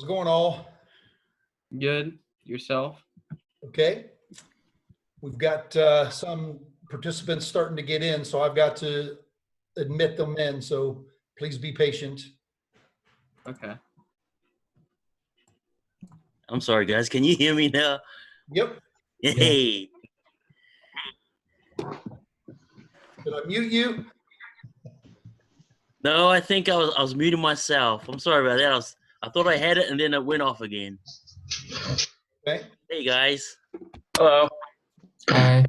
What's going on? Good. Yourself? Okay. We've got some participants starting to get in, so I've got to admit them in. So please be patient. Okay. I'm sorry, guys. Can you hear me now? Yep. Hey. Did I mute you? No, I think I was muting myself. I'm sorry about that. I thought I had it and then it went off again. Okay. Hey guys. Hello. Hi.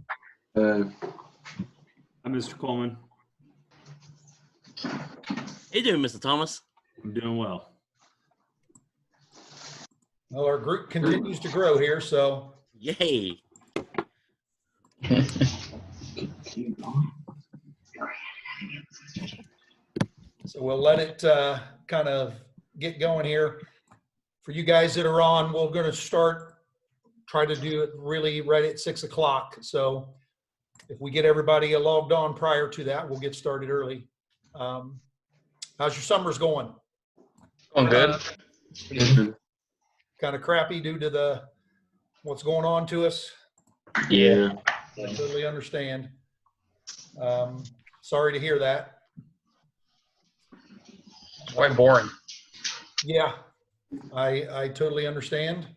I'm Mr. Coleman. How you doing, Mr. Thomas? I'm doing well. Well, our group continues to grow here, so Yay. we'll let it kind of get going here. For you guys that are on, we're going to try to do it really right at 6 o'clock. So if we get everybody logged on prior to that, we'll get started early. How's your summers going? Going good. Kind of crappy due to what's going on to us. Yeah. I totally understand. Sorry to hear that. Quite boring. Yeah, I totally understand.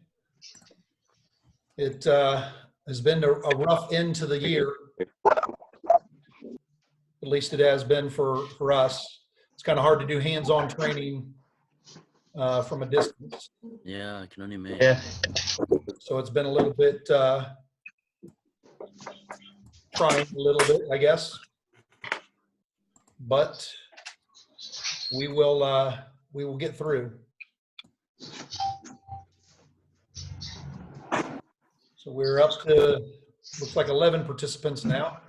It has been a rough end to the year. At least it has been for us. It's kind of hard to do hands-on training from a distance. Yeah, I can only imagine. Yeah. So it's been a little bit trying a little bit, I guess. But we will get through. So we're up to, looks like 11 participants now.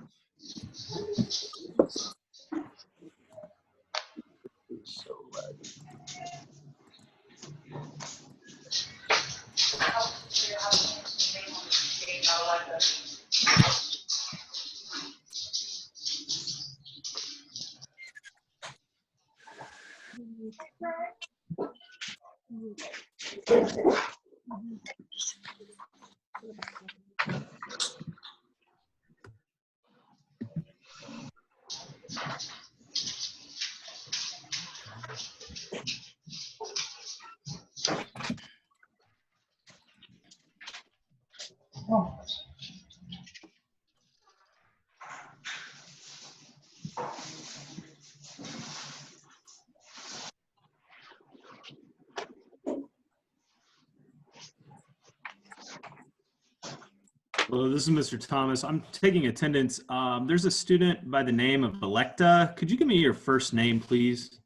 Well, this is Mr. Thomas. I'm taking attendance. There's a student by the name of Electa. Could you give me your first name, please?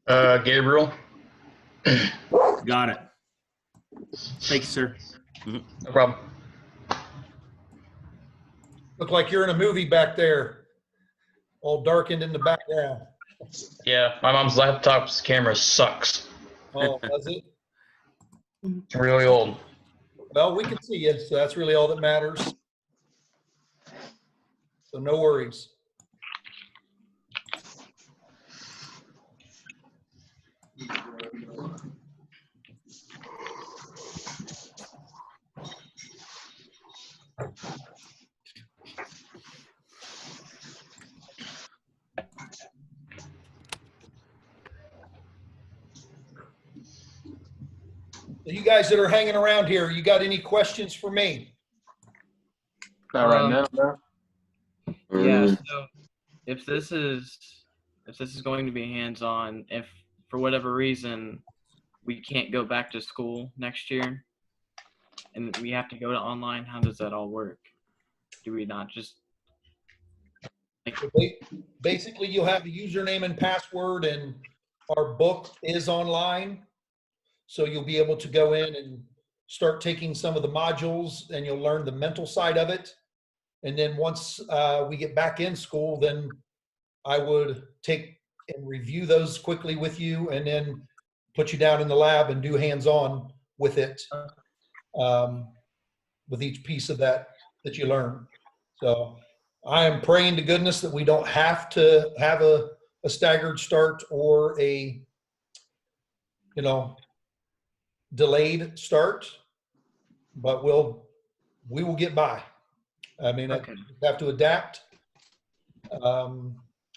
Gabriel. Got it. Thank you, sir. No problem. Look like you're in a movie back there, all darkened in the background. Yeah, my mom's laptop's camera sucks. Oh, does it? Really old. Well, we can see you, so that's really all that matters. So no worries. So you guys that are hanging around here, you got any questions for me? Not right now. No. Yeah. So if this is going to be hands-on, if for whatever reason we can't go back to school next year and we have to go to online, how does that all work? Do we not just Basically, you'll have the username and password, and our book is online. So you'll be able to go in and start taking some of the modules, and you'll learn the mental side of it. And then once we get back in school, then I would take and review those quickly with you, and then put you down in the lab and do hands-on with it, with each piece of that you learn. So I am praying to goodness that we don't have to have a staggered start or a, delayed start, but we will get by. I mean, Okay. you have to adapt,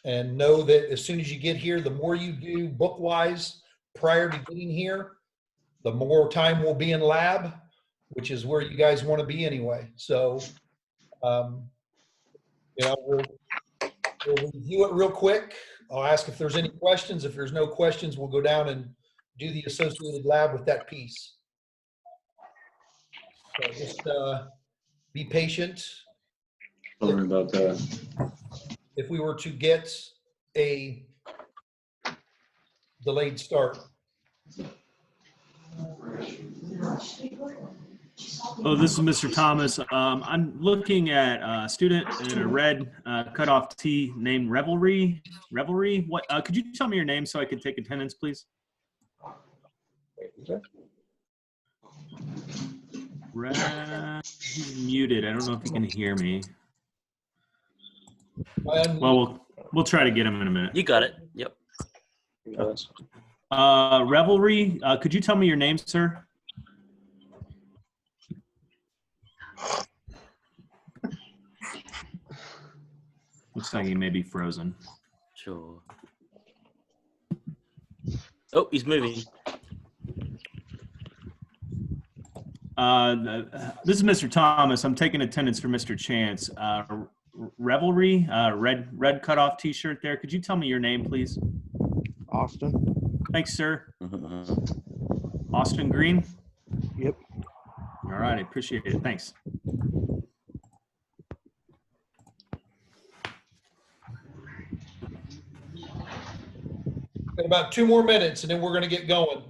and know that as soon as you get here, the more you do book-wise prior to getting here, the more time will be in lab, which is where you guys want to be anyway. So, we'll review it real quick. I'll ask if there's any questions. If there's no questions, we'll go down and do the associated lab with that piece. So just be patient. Sorry about that. If we were to get a delayed start. Oh, this is Mr. Thomas. I'm looking at a student in a red cutoff tee named Revelry. Revelry? What? Could you tell me your name so I could take attendance, please? He's muted. I don't know if he can hear me. Well, we'll try to get him in a minute. You got it. Yep. Revelry. Could you tell me your name, sir? Looks like he may be frozen. Sure. Oh, he's moving. This is Mr. Thomas. I'm taking attendance for Mr. Chance. Revelry, red cutoff T-shirt there. Could you tell me your name, please? Austin. Thanks, sir. Austin Green? Yep. All right, I appreciate it. Thanks. Got about 2 more minutes and then we're going to get going.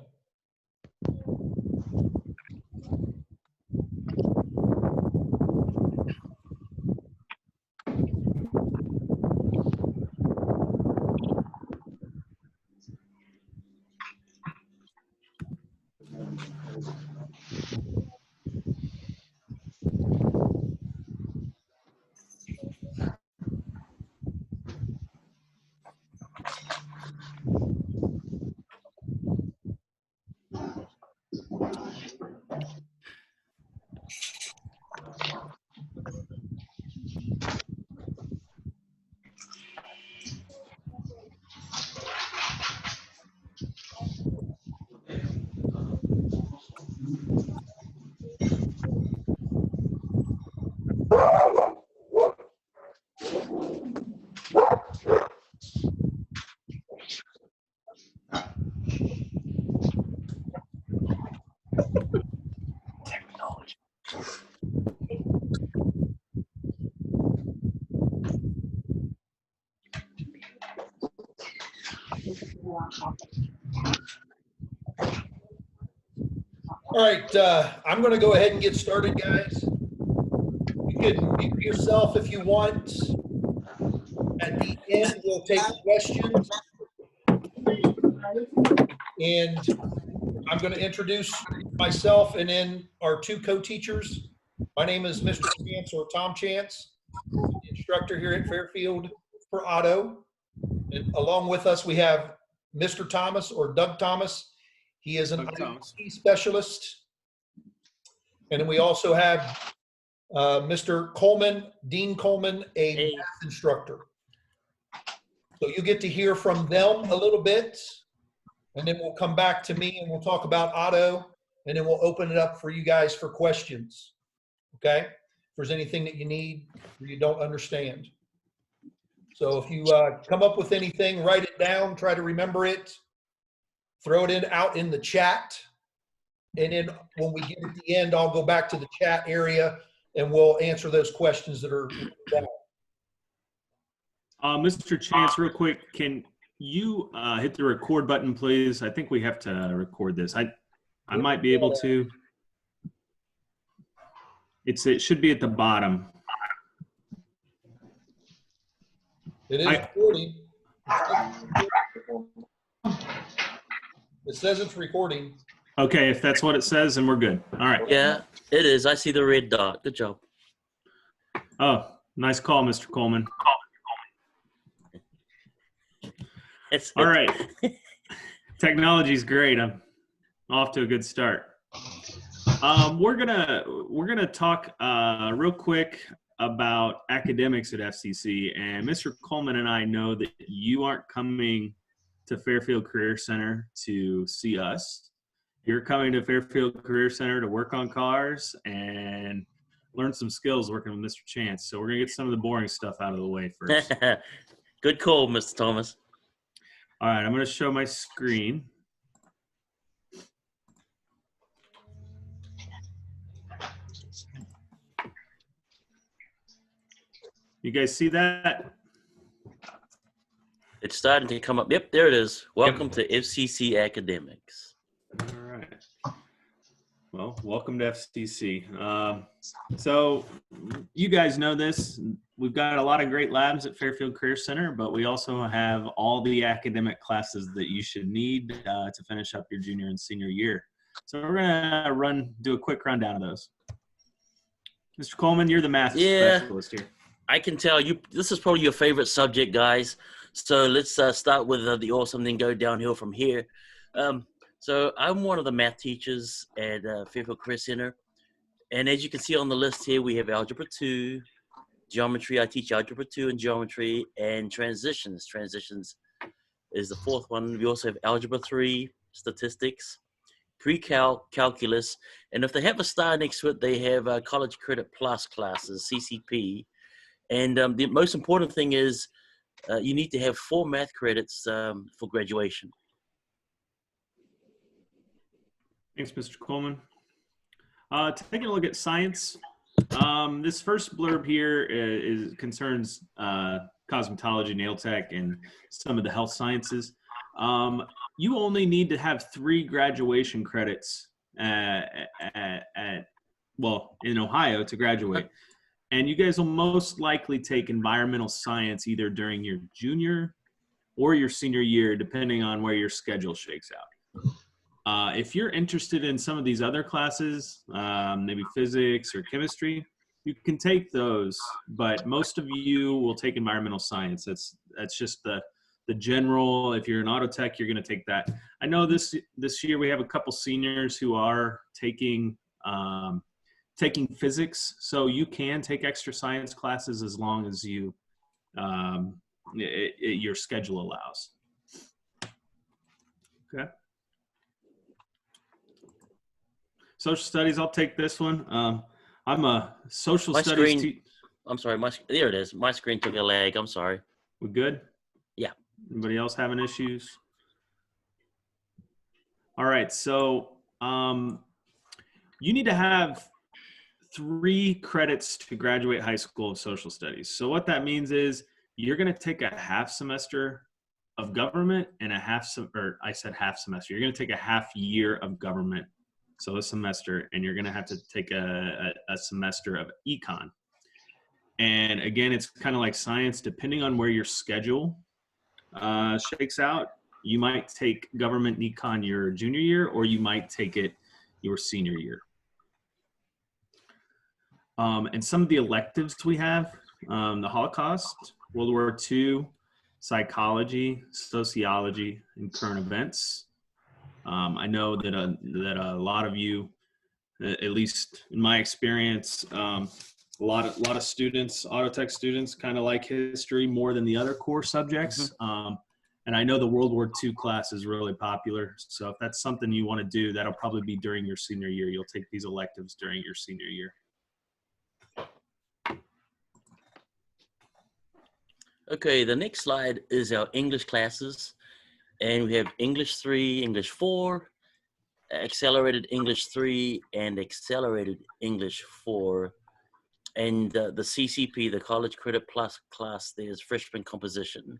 All right, I'm going to go ahead and get started, guys. You can mute yourself if you want. At the end, we'll take questions. And I'm going to introduce myself and then our 2 co-teachers. My name is Mr. Chance, or Tom Chance, the instructor here at Fairfield for Auto. And along with us, we have Mr. Thomas, or Doug Thomas. He is an IT specialist. And then we also have Mr. Coleman, Dean Coleman, a math instructor. So you get to hear from them a little bit, and then we'll come back to me and we'll talk about auto, and then we'll open it up for you guys for questions. Okay? If there's anything that you need or you don't understand. So if you come up with anything, write it down, try to remember it. Throw it out in the chat. And then when we get at the end, I'll go back to the chat area and we'll answer those questions that are down. Mr. Chance, real quick, can you hit the record button, please? I think we have to record this. I might be able to. It should be at the bottom. It is recording. It says it's recording. Okay, if that's what it says, then we're good. All right. Yeah, it is. I see the red dot. Good job. Oh, nice call, Mr. Coleman. All right. Technology's great. I'm off to a good start. We're gonna talk real quick about academics at FCC, and Mr. Coleman and I know that you aren't coming to Fairfield Career Center to see us. You're coming to Fairfield Career Center to work on cars and learn some skills working with Mr. Chance. So we're gonna get some of the boring stuff out of the way first. Good call, Mr. Thomas. All right, I'm gonna show my screen. You guys see that? It's starting to come up. Yep, there it is. Welcome to FCC Academics. All right. Well, welcome to FCC. So you guys know this. We've got a lot of great labs at Fairfield Career Center, but we also have all the academic classes that you should need to finish up your junior and senior year. So we're gonna do a quick rundown of those. Mr. Coleman, you're the math specialist here. I can tell you this is probably your favorite subject, guys. So let's start with the awesome, then go downhill from here. So I'm one of the math teachers at Fairfield Career Center. And as you can see on the list here, we have Algebra 2, Geometry. I teach Algebra 2 and Geometry, and Transitions. Transitions is the fourth one. We also have Algebra 3, Statistics, Pre-Calc, Calculus. And if they have a star next to it, they have College Credit Plus classes, CCP. And the most important thing is you need to have 4 math credits for graduation. Thanks, Mr. Coleman. Taking a look at science. This first blurb here concerns cosmetology, nail tech, and some of the health sciences. You only need to have 3 graduation credits in Ohio to graduate. And you guys will most likely take environmental science either during your junior or your senior year, depending on where your schedule shakes out. If you're interested in some of these other classes, maybe physics or chemistry, you can take those, but most of you will take environmental science. That's just the general. If you're an auto tech, you're going to take that. I know this year we have a couple seniors who are taking physics, so you can take extra science classes as long as you your schedule allows. Okay. Social studies, I'll take this one. I'm a social studies. I'm sorry, there it is. My screen took a lag. I'm sorry. We good? Yeah. Anybody else having issues? All right, so you need to have 3 credits to graduate high school of social studies. So what that means is you're going to take a half semester of government and I said half semester. You're going to take a half year of government, so a semester, and you're going to have to take a semester of econ. And again, it's kind of like science, depending on where your schedule shakes out. You might take government and econ your junior year, or you might take it your senior year. And some of the electives we have, the Holocaust, World War II, psychology, sociology, and current events. I know that a lot of you, at least in my experience, a lot of students, auto tech students, kind of like history more than the other core subjects. And I know the World War II class is really popular. So if that's something you want to do, that'll probably be during your senior year. You'll take these electives during your senior year. Okay, the next slide is our English classes. And we have English 3, English 4, Accelerated English 3, and Accelerated English 4. And the CCP, the College Credit Plus class, there's freshman composition.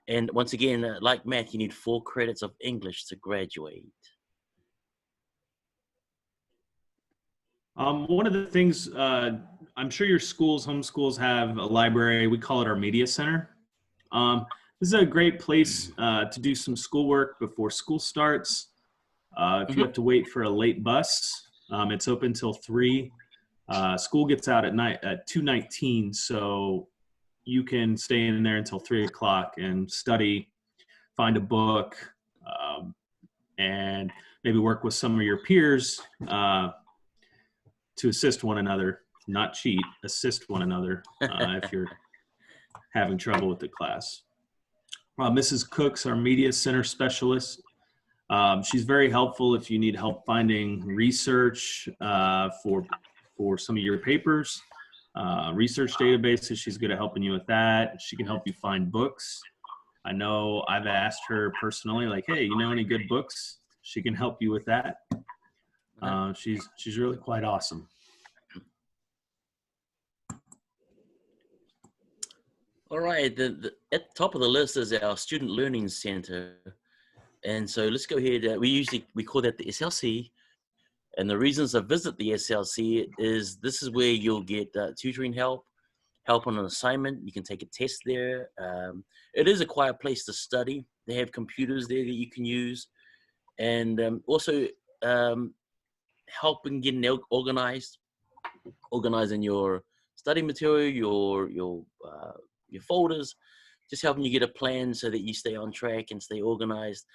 And once again, like math, you need 4 credits of English to graduate. One of the things, I'm sure your home schools have a library. We call it our media center. This is a great place to do some schoolwork before school starts. If you have to wait for a late bus, it's open till 3. School gets out at night at 2:19, so you can stay in there until 3 o'clock and study, find a book, and maybe work with some of your peers to assist one another, not cheat, assist one another if you're having trouble with the class. Mrs. Cook's our media center specialist. She's very helpful if you need help finding research for some of your papers, research databases. She's good at helping you with that. She can help you find books. I know I've asked her personally, like, hey, you know any good books? She can help you with that. She's really quite awesome. All right, at the top of the list is our Student Learning Center. And so let's go ahead. We call that the SLC. And the reasons I visit the SLC is this is where you'll get tutoring help on an assignment. You can take a test there. It is a quiet place to study. They have computers there that you can use. And also help in getting organizing your study material, your folders, just helping you get a plan so that you stay on track and stay organized.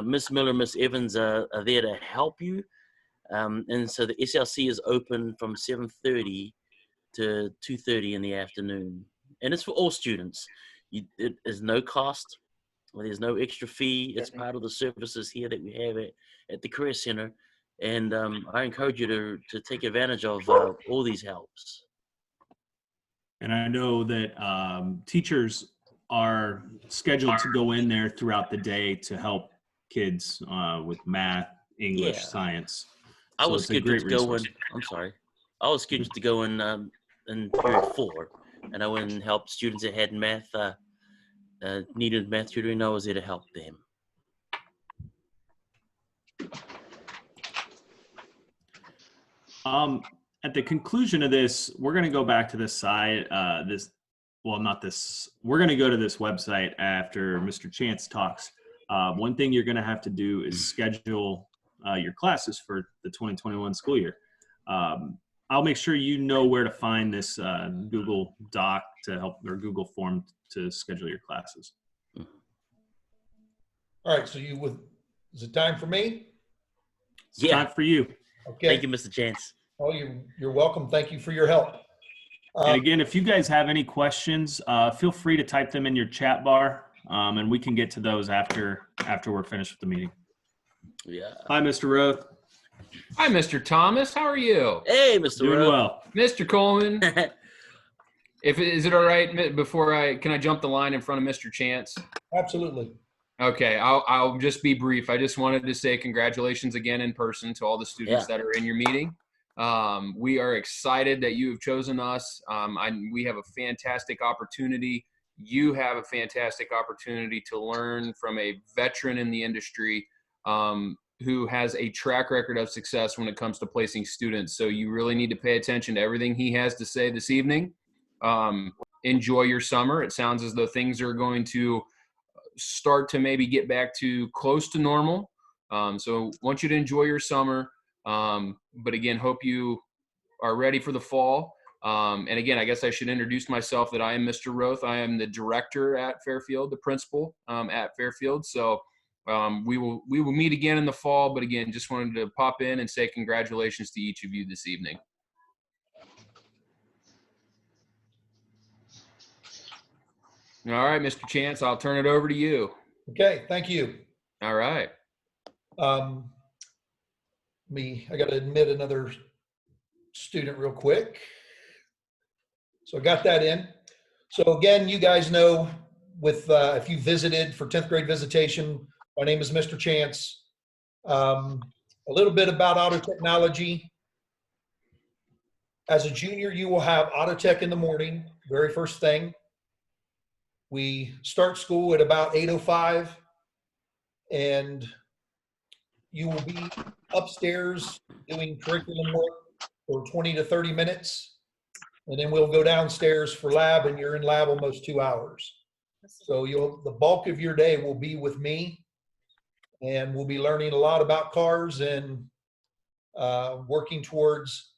Miss Miller, Miss Evans are there to help you. And so the SLC is open from 7:30 to 2:30 in the afternoon. And it's for all students. It is no cost. There's no extra fee. It's part of the services here that we have at the Career Center. And I encourage you to take advantage of all these helps. And I know that teachers are scheduled to go in there throughout the day to help kids with math, English, science. I was scheduled to go in. I'm sorry. I was scheduled to go in period 4, and I went and helped students that had math needed math tutoring. I was there to help them. At the conclusion of this, we're going to go back to this side. We're going to go to this website after Mr. Chance talks. One thing you're going to have to do is schedule your classes for the 2021 school year. I'll make sure you know where to find this Google Doc to help, or Google form to schedule your classes. All right, so is it time for me? It's time for you. Okay. Thank you, Mr. Chance. Oh, you're welcome. Thank you for your help. And again, if you guys have any questions, feel free to type them in your chat bar, and we can get to those after we're finished with the meeting. Yeah. Hi, Mr. Roth. Hi, Mr. Thomas. How are you? Hey, Mr. Doing Roth. well. Mr. Coleman. Is it all right can I jump the line in front of Mr. Chance? Absolutely. Okay, I'll just be brief. I just wanted to say congratulations again in person to all the students that are in your meeting. We are excited that you have chosen us. We have a fantastic opportunity. You have a fantastic opportunity to learn from a veteran in the industry who has a track record of success when it comes to placing students. So you really need to pay attention to everything he has to say this evening. Enjoy your summer. It sounds as though things are going to start to maybe get back to close to normal. So want you to enjoy your summer. But again, hope you are ready for the fall. And again, I guess I should introduce myself that I am Mr. Roth. I am the director at Fairfield, the principal at Fairfield. So we will meet again in the fall. But again, just wanted to pop in and say congratulations to each of you this evening. All right, Mr. Chance, I'll turn it over to you. Okay, thank you. All right. I got to admit another student real quick. So I got that in. So again, you guys know if you visited for 10th grade visitation, my name is Mr. Chance. A little bit about auto technology. As a junior, you will have auto tech in the morning, very first thing. We start school at about 8:05, and you will be upstairs doing curriculum work for 20 to 30 minutes, and then we'll go downstairs for lab, and you're in lab almost 2 hours. So the bulk of your day will be with me, and we'll be learning a lot about cars and working towards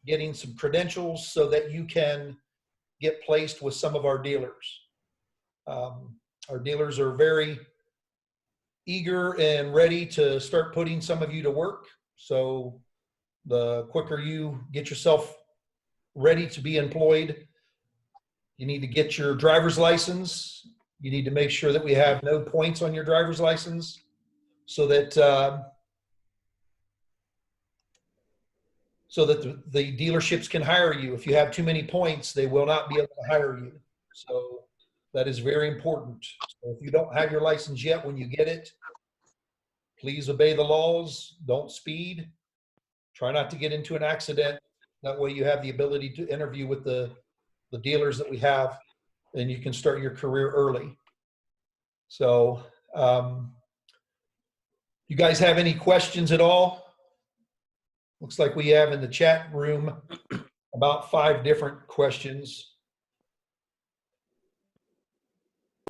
getting some credentials so that you can get placed with some of our dealers. Our dealers are very eager and ready to start putting some of you to work. So the quicker you get yourself ready to be employed, you need to get your driver's license. You need to make sure that we have no points on your driver's license so that the dealerships can hire you. If you have too many points, they will not be able to hire you. So that is very important. So if you don't have your license yet, when you get it, please obey the laws. Don't speed. Try not to get into an accident. That way you have the ability to interview with the dealers that we have, and you can start your career early. So you guys have any questions at all? Looks like we have in the chat room about 5 different questions.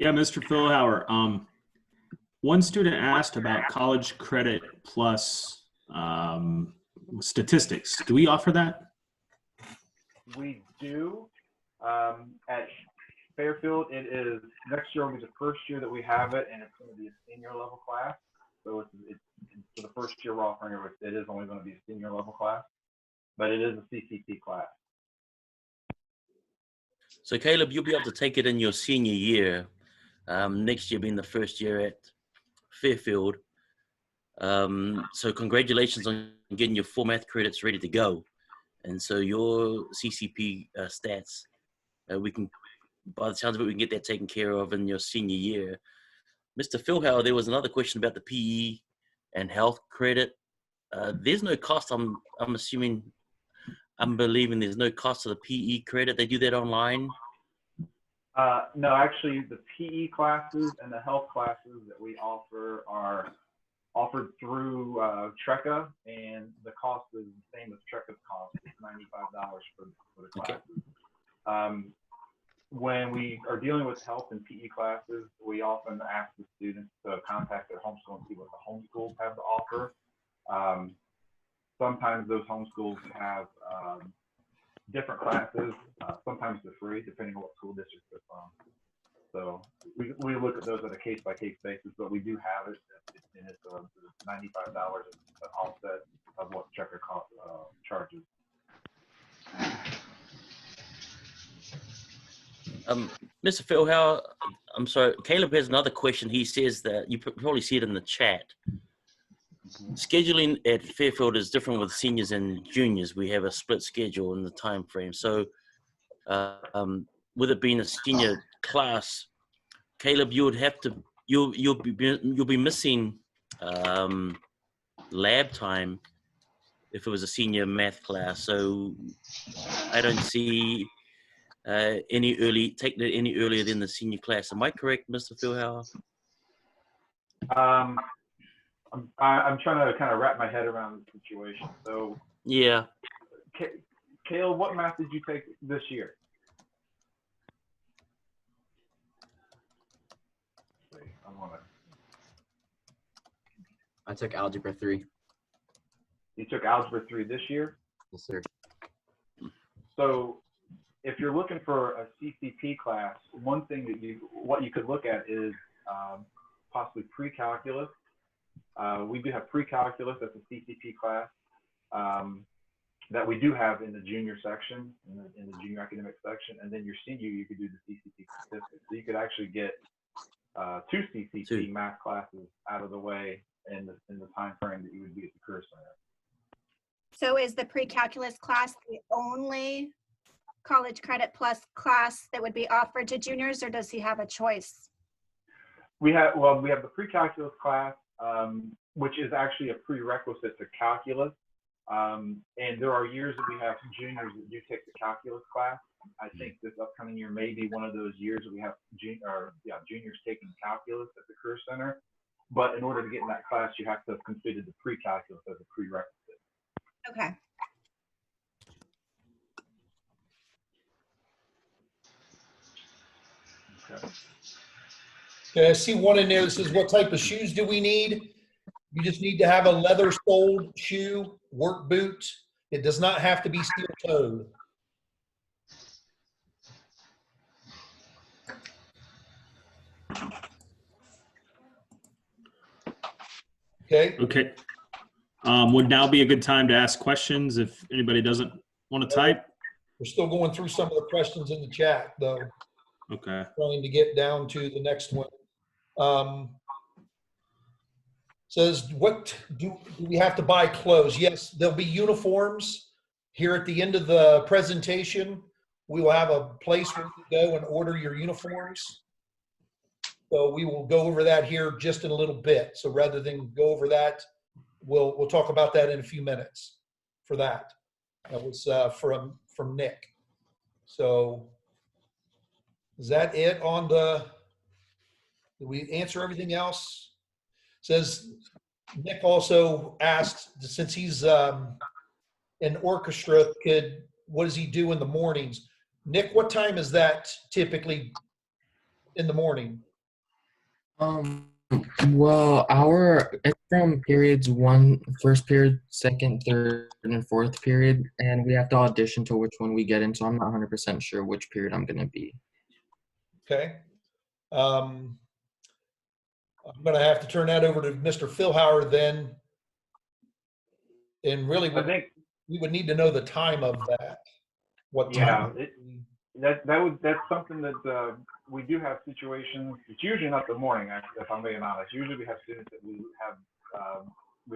Yeah, Mr. Philhauer. One student asked about college credit plus statistics. Do we offer that? We do. At Fairfield, it is next year will be the first year that we have it, and it's going to be a senior level class. So it's for the first year we're offering it. It is only going to be a senior level class, but it is a CCP class. So Caleb, you'll be able to take it in your senior year, next year being the first year at Fairfield. So congratulations on getting your 4 math credits ready to go. And so your CCP stats, we can, by the sounds of it, we can get that taken care of in your senior year. Mr. Philhauer, there was another question about the PE and health credit. There's no cost. I'm believing there's no cost to the PE credit. They do that online. No, actually, the PE classes and the health classes that we offer are offered through TRECA, and the cost is the same as TRECA's cost. It's $95 for the classes. Okay. When we are dealing with health and PE classes, we often ask the students to contact their homeschool and see what the homeschools have to offer. Sometimes those homeschools have different classes. Sometimes they're free, depending on what school district they're from. So we look at those on a case-by-case basis, but we do have it, and it's $95 an offset of what Checker charges. Mr. Philhauer, I'm sorry, Caleb has another question. He says that you probably see it in the chat. Scheduling at Fairfield is different with seniors and juniors. We have a split schedule in the time frame. So with it being a senior class, Caleb, you would have to you'll be missing lab time if it was a senior math class. So I don't see any earlier than the senior class. Am I correct, Mr. Philhauer? I'm trying to kind of wrap my head around the situation. So yeah, Caleb, what math did you take this year? I took Algebra 3. You took Algebra 3 this year? Yes, sir. So if you're looking for a CCP class, one thing that what you could look at is possibly pre-calculus. We do have pre-calculus as a CCP class that we do have in the junior section, in the junior academic section, and then your senior, you could do the CCP statistics. So you could actually get 2 CCP math classes out of the way in the time frame that you would be at the Career Center. So is the pre-calculus class the only college credit plus class that would be offered to juniors, or does he have a choice? We have the pre-calculus class, which is actually a prerequisite to calculus. And there are years that we have juniors that do take the calculus class. I think this upcoming year may be one of those years that we have juniors taking calculus at the Career Center. But in order to get in that class, you have to have completed the pre-calculus as a prerequisite. Okay. Okay, I see one in there that says, what type of shoes do we need? You just need to have a leather-soled shoe, work boot. It does not have to be steel-toed. Okay, Okay. Would now be a good time to ask questions if anybody doesn't want to type? we're still going through some of the questions in the chat, though, Okay. trying to get down to the next one. Says, what do we have to buy clothes? Yes, there'll be uniforms here at the end of the presentation. We will have a place where you can go and order your uniforms. So we will go over that here just in a little bit. So rather than go over that, we'll talk about that in a few minutes for that. That was from Nick. So is that it on the, did we answer everything else? Says, Nick also asked, since he's in orchestra, what does he do in the mornings? Nick, what time is that typically in the morning? Well, it's from periods first period, second, third, and fourth period, and we have to audition to which one we get in. So I'm not 100% sure which period I'm gonna be. Okay. I'm gonna have to turn that over to Mr. Philhauer then. And really, I think, we would need to know the time of that. What yeah, time? that's something that we do have situations. It's usually not the morning, actually, if I'm being honest. Usually we have students that we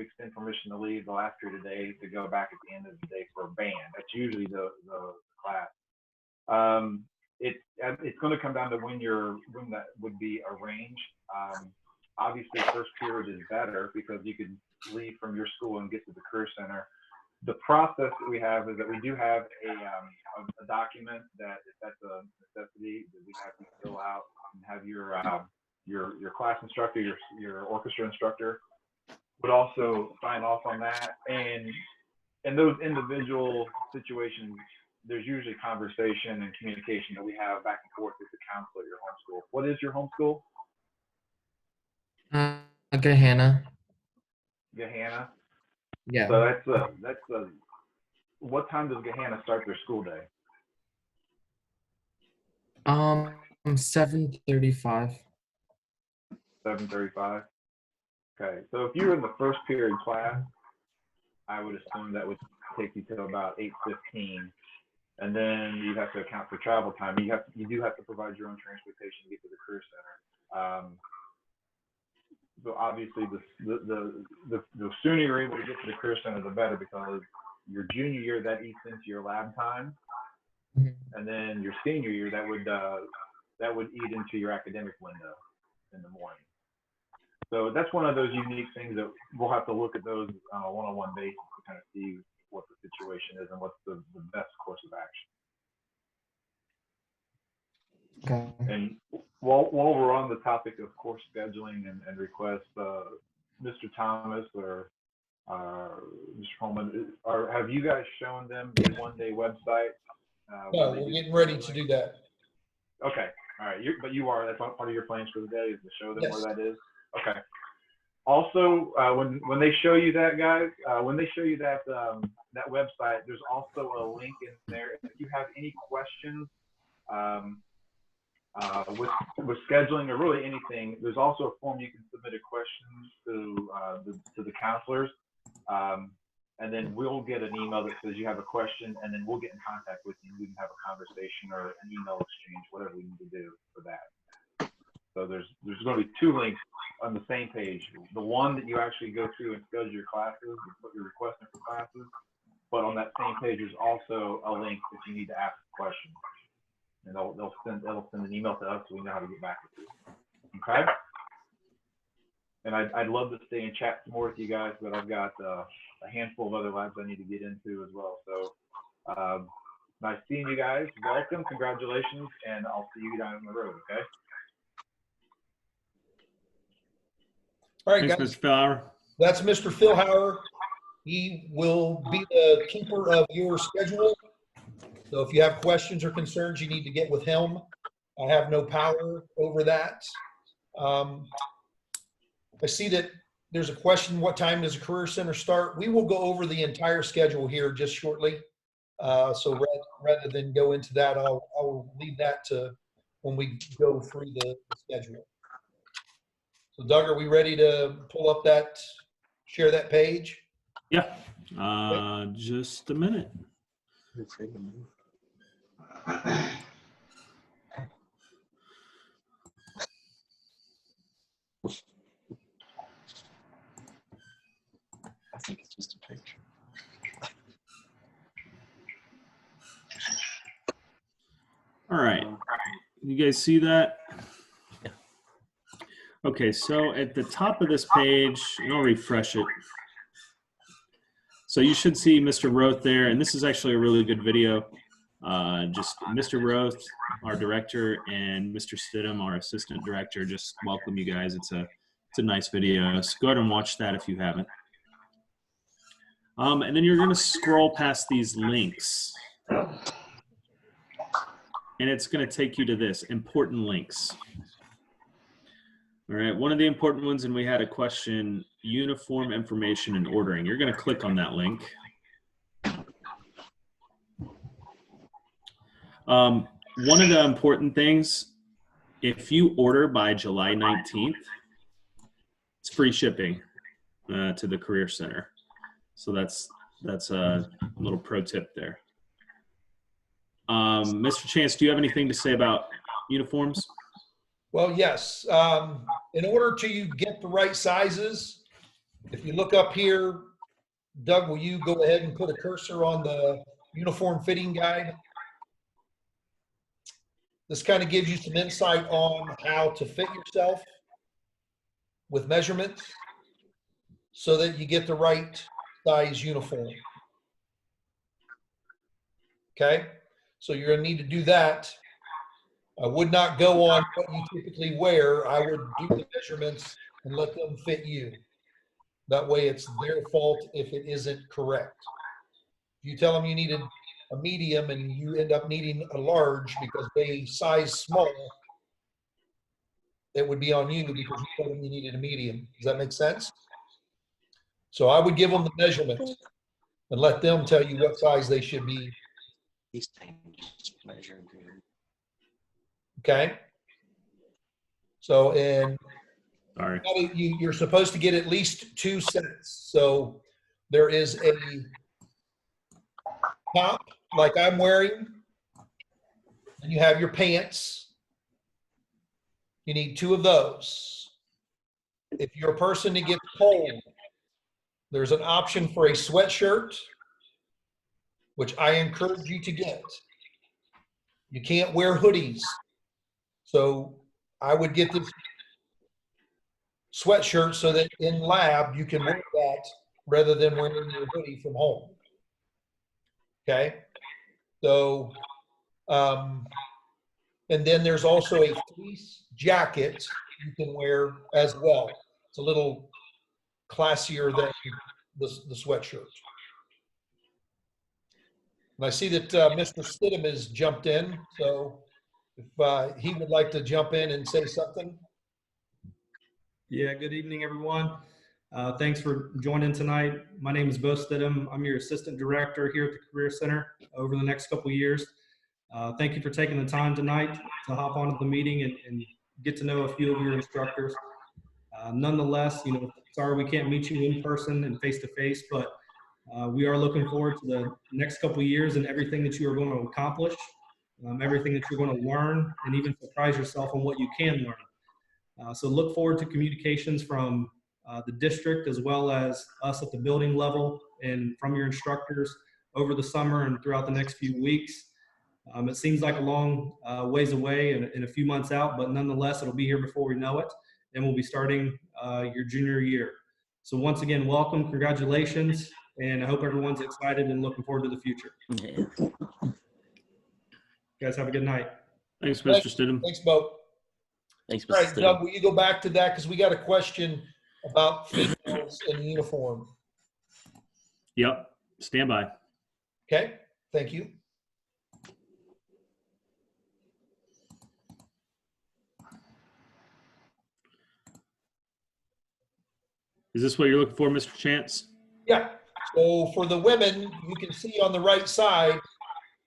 extend permission to leave the last period of the day to go back at the end of the day for a band. That's usually the class. It's going to come down to when that would be arranged. Obviously, first period is better because you can leave from your school and get to the Career Center. The process that we have is that we do have a document that, if that's a necessity, that we have to fill out and have your class instructor, your orchestra instructor would also sign off on that. And in those individual situations, there's usually conversation and communication that we have back and forth with the counselor at your homeschool. What is your homeschool? Gehanna. Gehanna. Yeah. So that's what time does Gehanna start their school day? 7:35. 7:35. Okay, so if you're in the first period class, I would assume that would take you to about 8:15, and then you have to account for travel time. You do have to provide your own transportation to get to the Career Center. So obviously, the sooner you're able to get to the Career Center, the better, because your junior year that eats into your lab time, and then your senior year that would eat into your academic window in the morning. So that's one of those unique things that we'll have to look at those on a one-on-one basis to kind of see what the situation is and what's the best course of action. Okay. And while we're on the topic of course scheduling and requests, Mr. Thomas or Mr. Coleman, have you guys shown them the one-day website? No, we're getting ready to do that. Okay, all right. But that's part of your plans for the day, is to show them where that is. Okay. Also, when they show you that, guys, when they show you that that website, there's also a link in there. If you have any questions with scheduling or really anything, there's also a form you can submit a question to the counselors, and then we'll get an email that says you have a question, and then we'll get in contact with you. We can have a conversation or an email exchange, whatever we need to do for that. So there's going to be two links on the same page. The one that you actually go through and schedule your classes, what you're requesting for classes, but on that same page is also a link if you need to ask a question. And they'll send an email to us so we know how to get back with you. Okay? And I'd love to stay and chat some more with you guys, but I've got a handful of other labs I need to get into as well. So nice seeing you guys. Welcome, congratulations, and I'll see you down the road, okay? All right, Thanks, guys. Mr. Philhauer. That's Mr. Philhauer. He will be the keeper of your schedule. So if you have questions or concerns, you need to get with him. I have no power over that. I see that there's a question, what time does the Career Center start? We will go over the entire schedule here just shortly. So rather than go into that, I'll leave that to when we go through the schedule. So Doug, are we ready to pull up that share that page? Yeah. Just a minute. I think it's just a picture. All right. You guys see that? Okay, so at the top of this page, and I'll refresh it. So you should see Mr. Roth there, and this is actually a really good video. Just Mr. Roth, our director, and Mr. Stidham, our assistant director, just welcome you guys. It's a nice video. So go ahead and watch that if you haven't. And then you're going to scroll past these links. And it's going to take you to this, important links. All right, one of the important ones, and we had a question, uniform information and ordering. You're going to click on that link. One of the important things, if you order by July 19th, it's free shipping to the Career Center. So that's a little pro tip there. Mr. Chance, do you have anything to say about uniforms? Well, yes. In order to you get the right sizes, if you look up here, Doug, will you go ahead and put a cursor on the uniform fitting guide? This kind of gives you some insight on how to fit yourself with measurements so that you get the right size uniform. Okay, so you're going to need to do that. I would not go on what you typically wear. I would do the measurements and let them fit you. That way it's their fault if it isn't correct. If you tell them you needed a medium and you end up needing a large because they size small, it would be on you because you told them you needed a medium. Does that make sense? So I would give them the measurements and let them tell you what size they should be. These things measure good. Okay. So, and Sorry. you're supposed to get at least 2 sets. So there is a top like I'm wearing, and you have your pants. You need 2 of those. If you're a person that gets cold, there's an option for a sweatshirt, which I encourage you to get. You can't wear hoodies. So I would get this sweatshirt so that in lab you can wear that rather than wearing your hoodie from home. Okay. So, and then there's also a fleece jacket you can wear as well. It's a little classier than the sweatshirt. And I see that Mr. Stidham has jumped in. So if he would like to jump in and say something. Yeah, good evening, everyone. Thanks for joining tonight. My name is Bo Stidham. I'm your assistant director here at the Career Center over the next couple of years. Thank you for taking the time tonight to hop onto the meeting and get to know a few of your instructors. Nonetheless, sorry we can't meet you in person and face-to-face, but we are looking forward to the next couple of years and everything that you are going to accomplish, everything that you're going to learn, and even surprise yourself on what you can learn. So look forward to communications from the district as well as us at the building level and from your instructors over the summer and throughout the next few weeks. It seems like a long ways away and a few months out, but nonetheless, it'll be here before we know it, and we'll be starting your junior year. So once again, welcome, congratulations, and I hope everyone's excited and looking forward to the future. Yeah. You guys have a good night. Thanks, Mr. Stidham. Thanks, Bo. Thanks, Mr. All right, Stidham. Doug, will you go back to that? Because we got a question about females in uniform. Yep. Stand by. Okay, thank you. Is this what you're looking for, Mr. Chance? Yeah. So for the women, you can see on the right side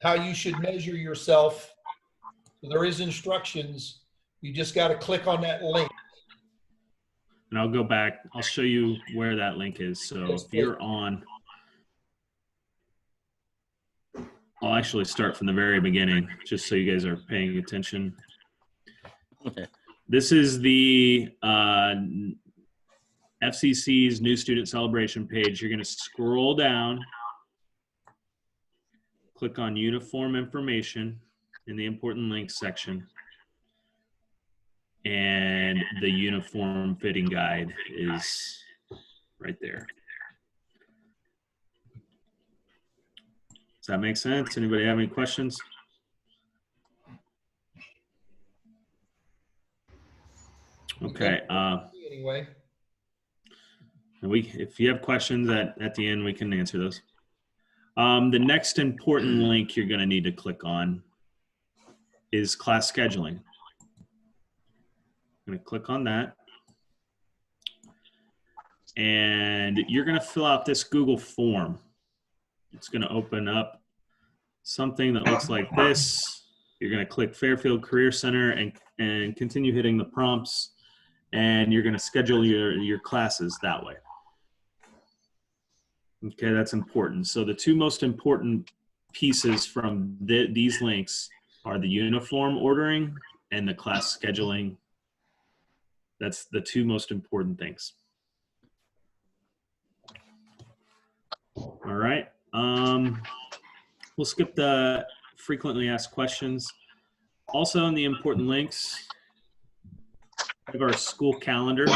how you should measure yourself. So there is instructions. You just got to click on that link. And I'll go back. I'll show you where that link is. So Yes, if you're on, I'll actually start from the very beginning, just so you guys are paying attention. This is the FCC's new student celebration page. You're going to scroll down, click on uniform information in the important links section, and the uniform fitting guide is right there. Does that make sense? Anybody have any questions? Okay. Anyway, If you have questions at the end, we can answer those. The next important link you're going to need to click on is class scheduling. I'm going to click on that. And you're going to fill out this Google form. It's going to open up something that looks like this. You're going to click Fairfield Career Center and continue hitting the prompts. And you're going to schedule your classes that way. Okay, that's important. So the two most important pieces from these links are the uniform ordering and the class scheduling. That's the two most important things. All right. We'll skip the frequently asked questions. Also in the important links, we have our school calendar.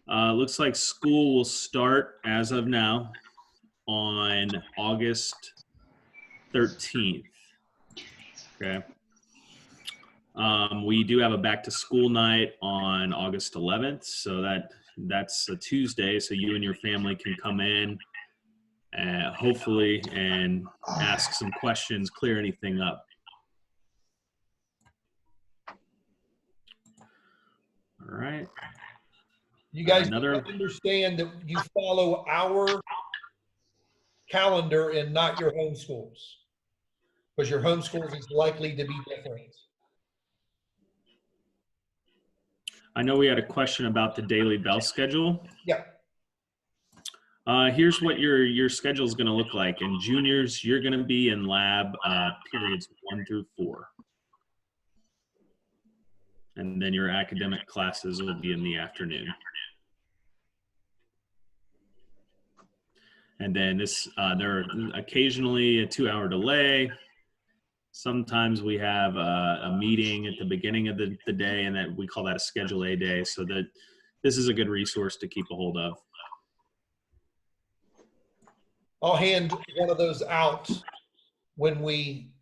Looks like school will start as of now on August 13th. Okay. We do have a back to school night on August 11th. So that's a Tuesday. So you and your family can come in hopefully and ask some questions, clear anything up. All right. you guys understand that you follow our calendar and not your home schools, because your home schools is likely to be different. I know we had a question about the daily bell schedule. Yeah. Here's what your schedule is going to look like. In juniors, you're going to be in lab periods 1 through 4. And then your academic classes will be in the afternoon. And then there are occasionally a 2-hour delay. Sometimes we have a meeting at the beginning of the day, and that we call that a Schedule A day. So that this is a good resource to keep a hold of. I'll hand one of those out when we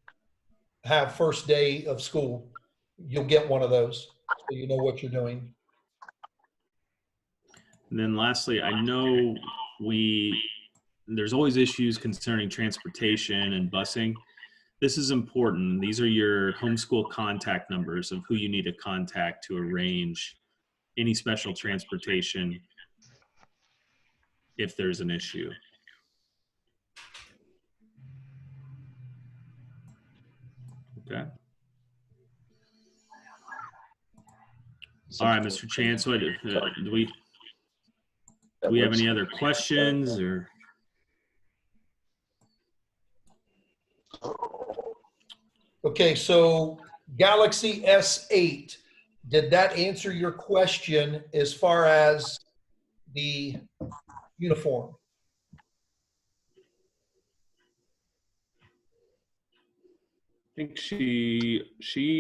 have first day of school. You'll get one of those so you know what you're doing. And then lastly, I know there's always issues concerning transportation and busing. This is important. These are your homeschool contact numbers of who you need to contact to arrange any special transportation if there's an issue. Okay. All right, Mr. Chance, do we have any other questions or? Okay, so Galaxy S8, did that answer your question as far as the uniform? I think she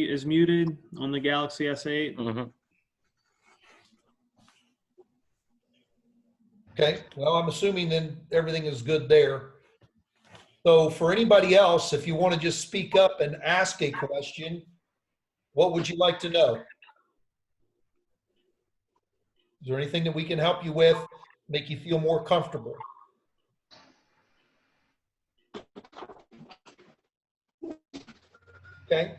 is muted on the Galaxy S8. Mm-hmm. Okay, well, I'm assuming then everything is good there. So for anybody else, if you want to just speak up and ask a question, what would you like to know? Is there anything that we can help you with, make you feel more comfortable? Okay,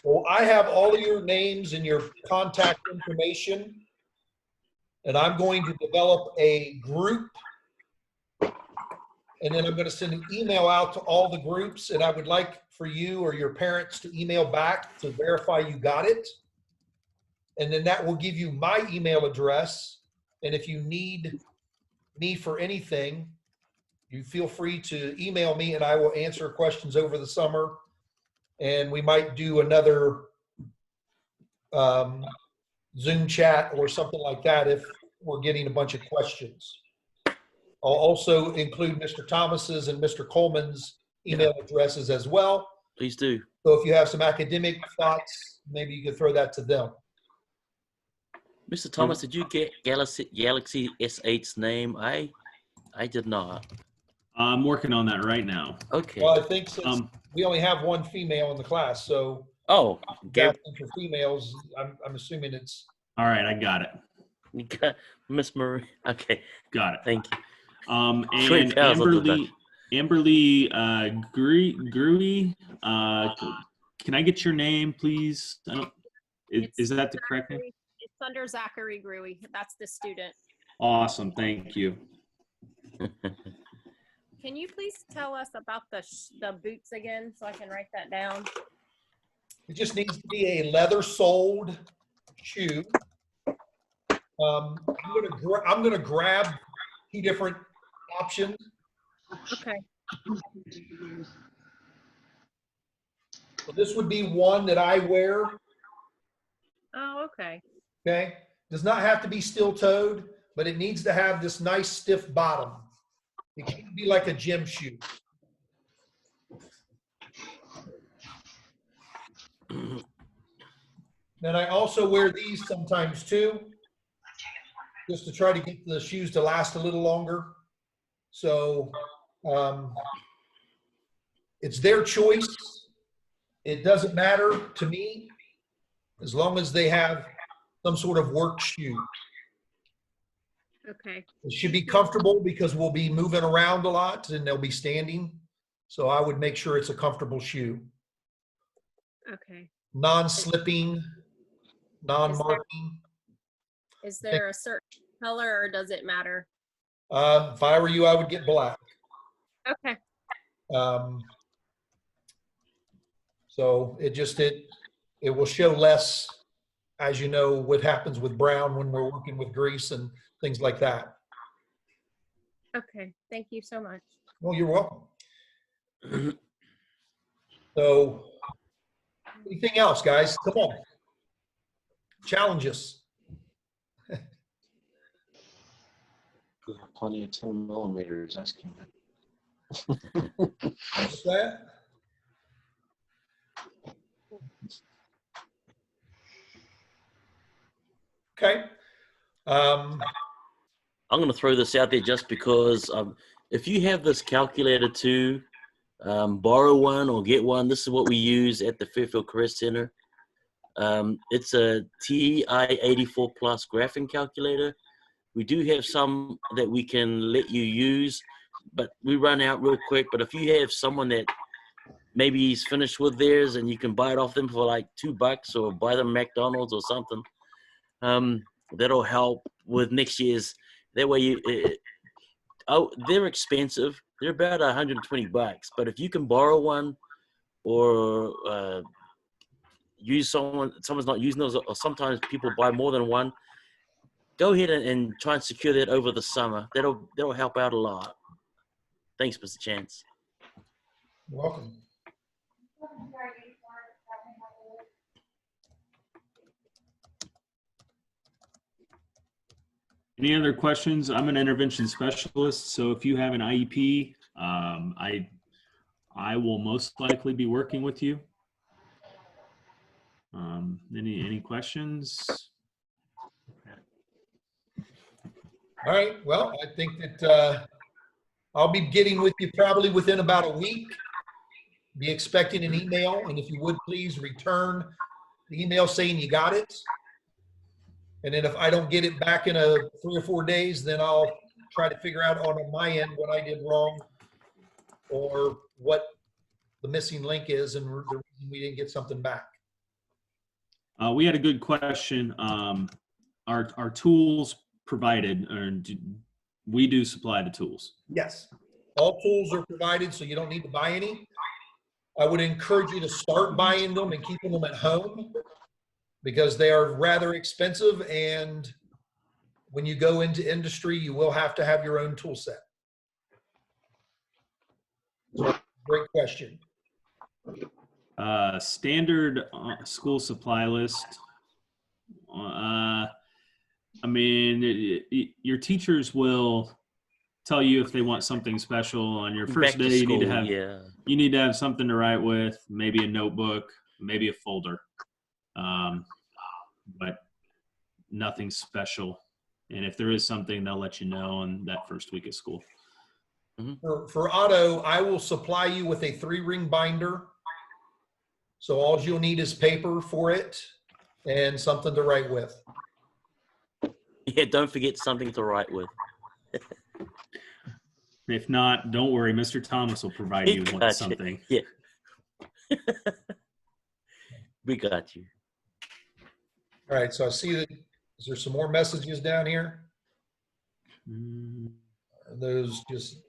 well, I have all of your names and your contact information, and I'm going to develop a group, and then I'm going to send an email out to all the groups, and I would like for you or your parents to email back to verify you got it. and then that will give you my email address. And if you need me for anything, you feel free to email me and I will answer questions over the summer. And we might do another Zoom chat or something like that if we're getting a bunch of questions. I'll also include Mr. Thomas's and Mr. Coleman's email addresses as well. Please do. So if you have some academic thoughts, maybe you could throw that to them. Mr. Thomas, did you get Galaxy S8's name? I did not. I'm working on that right now. Okay. Well, I think since we only have one female in the class, so oh, asking for females, I'm assuming it's. All right, I got it. You got Miss Marie. Okay, got it. Thank you. And Amberly Gruey, can I get your name, please? Is that the correct name? It's under Zachary Gruey. That's the student. Awesome, thank you. Can you please tell us about the boots again so I can write that down? It just needs to be a leather-soled shoe. I'm gonna grab 2 different options. Okay. So this would be one that I wear. Oh, okay. Okay, does not have to be steel-toed, but it needs to have this nice stiff bottom. It can't be like a gym shoe. Then I also wear these sometimes too, just to try to get the shoes to last a little longer. So it's their choice. It doesn't matter to me as long as they have some sort of work shoe. Okay. It should be comfortable because we'll be moving around a lot and they'll be standing. So I would make sure it's a comfortable shoe. Okay. Non-slipping, non-marking. Is there a certain color or does it matter? If I were you, I would get black. Okay. So it will show less, as you know, what happens with brown when we're working with grease and things like that. Okay. Thank you so much. Well, you're welcome. So anything else, guys? Come on. Challenge us. We have plenty of 10 millimeters asking What's that? Okay. I'm going to throw this out there just because if you have this calculator too, borrow one or get one. This is what we use at the Fairfield Career Center. It's a TI-84 Plus graphing calculator. We do have some that we can let you use, but we run out real quick. But if you have someone that maybe he's finished with theirs and you can buy it off them for like $2 or buy them McDonald's or something, that'll help with next year's. That way they're expensive. They're about $120, but if you can borrow one or use someone's not using those, or sometimes people buy more than one, go ahead and try and secure that over the summer. That'll help out a lot. Thanks, Mr. Chance. You're welcome. Any other questions? I'm an intervention specialist, so if you have an IEP, I will most likely be working with you. Any questions? All right. Well, I think that I'll be getting with you probably within about a week. Be expecting an email, and if you would please return the email saying you got it. And then if I don't get it back in 3 or 4 days, then I'll try to figure out on my end what I did wrong or what the missing link is and the reason we didn't get something back. We had a good question. Are tools provided, or we do supply the tools? Yes. All tools are provided, so you don't need to buy any. I would encourage you to start buying them and keeping them at home, because they are rather expensive, and when you go into industry, you will have to have your own tool set. Great question. Standard school supply list. I mean, your teachers will tell you if they want something special on your first Back to day. school, You need to have something to write with, maybe a notebook, maybe a folder, but nothing special. And if there is something, they'll let you know on that first week of school. For auto, I will supply you with a 3-ring binder. So all you'll need is paper for it and something to write with. Yeah, don't forget something to write with. If not, don't worry. Mr. Thomas will provide you with something. Yeah. We got you. All right, so I see that, is there some more messages down here? Are those just...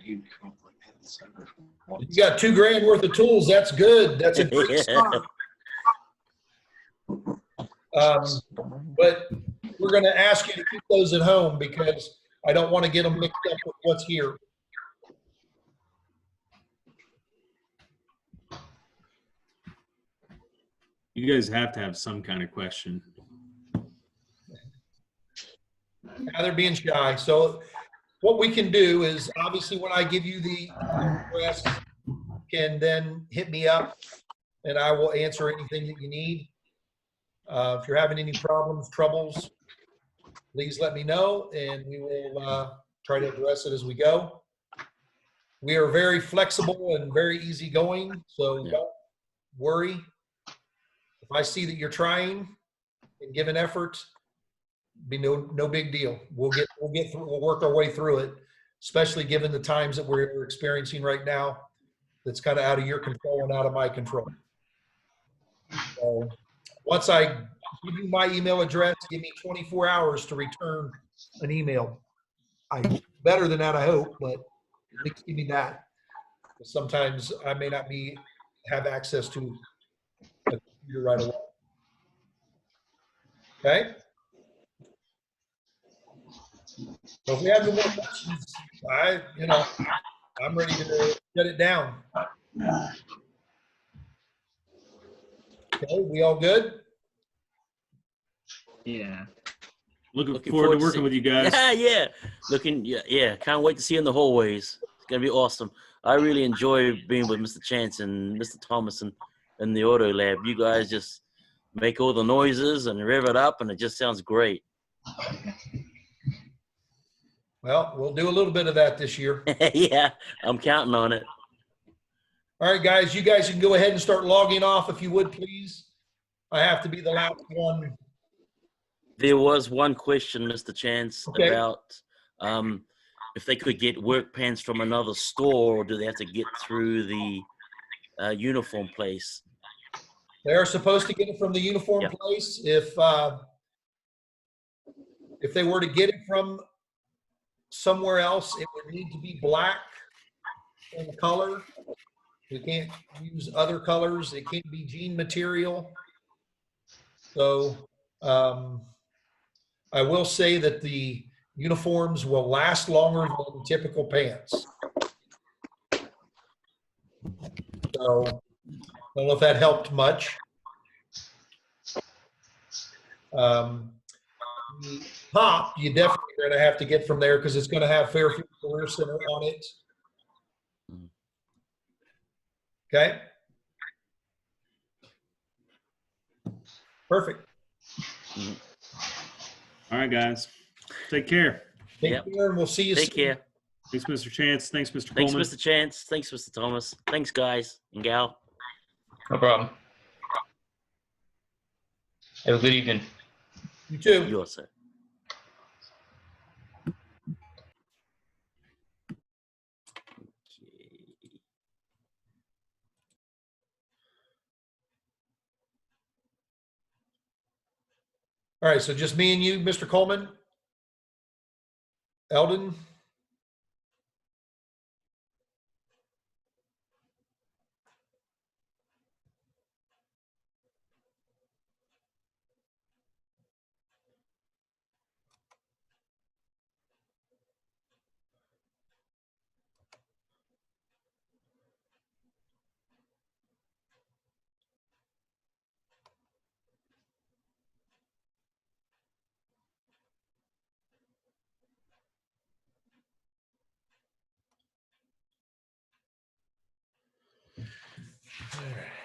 You got $2,000 worth of tools. That's good. That's a great start. But we're going to ask you to keep those at home because I don't want to get them mixed up with what's here. You guys have to have some kind of question. Now they're being shy. So what we can do is, obviously, when I give you the address, you can then hit me up and I will answer anything that you need. If you're having any troubles, please let me know and we will try to address it as we go. We are very flexible and very easygoing, so don't worry. If I see that you're trying and give an effort, be no big deal. We'll work our way through it, especially given the times that we're experiencing right now. That's kind of out of your control and out of my control. So once I give you my email address, give me 24 hours to return an email. Better than that, I hope, but at least give me that. Sometimes I may not have access to a computer right away. Okay? So if we have no more questions, I'm ready to shut it down. Okay, we all good? Yeah. Looking forward to working with you guys. Yeah. Can't wait to see you in the hallways. It's gonna be awesome. I really enjoy being with Mr. Chance and Mr. Thomas in the auto lab. You guys just make all the noises and rev it up, and it just sounds great. Well, we'll do a little bit of that this year. Yeah, I'm counting on it. All right, guys, you guys can go ahead and start logging off if you would, please. I have to be the last one. There was one question, Mr. Chance, about if they could get work pants from another store, or do they have to get through the uniform place? They're supposed to get it from the uniform place. If they were to get it from somewhere else, it would need to be black in color. We can't use other colors. It can't be jean material. So I will say that the uniforms will last longer than typical pants. So I don't know if that helped much. The top, you definitely are going to have to get from there because it's going to have Fairfield Career Center on it. Okay. Perfect. All right, guys. Take care. Take care, and we'll see you soon. Take care. Thanks, Mr. Chance. Thanks, Mr. Thanks, Coleman. Mr. Chance. Thanks, Mr. Thomas. Thanks, guys and gal. No problem. Have a good evening. You too. You also. All right, so just me and you, Mr. Coleman? Eldon? All right.